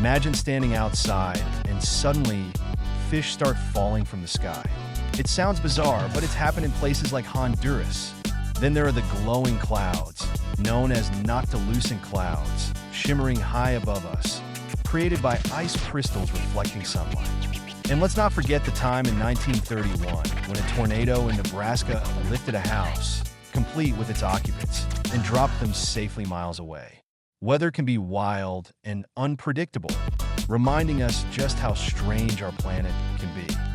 Imagine standing outside and suddenly fish start falling from the sky. It sounds bizarre, but it's happened in places like Honduras. Then there are the glowing clouds, known as noctilucent clouds, shimmering high above us, created by ice crystals reflecting sunlight. And let's not forget the time in 1931 when a tornado in Nebraska lifted a house, complete with its occupants, and dropped them safely miles away. Weather can be wild and unpredictable, reminding us just how strange our planet can be.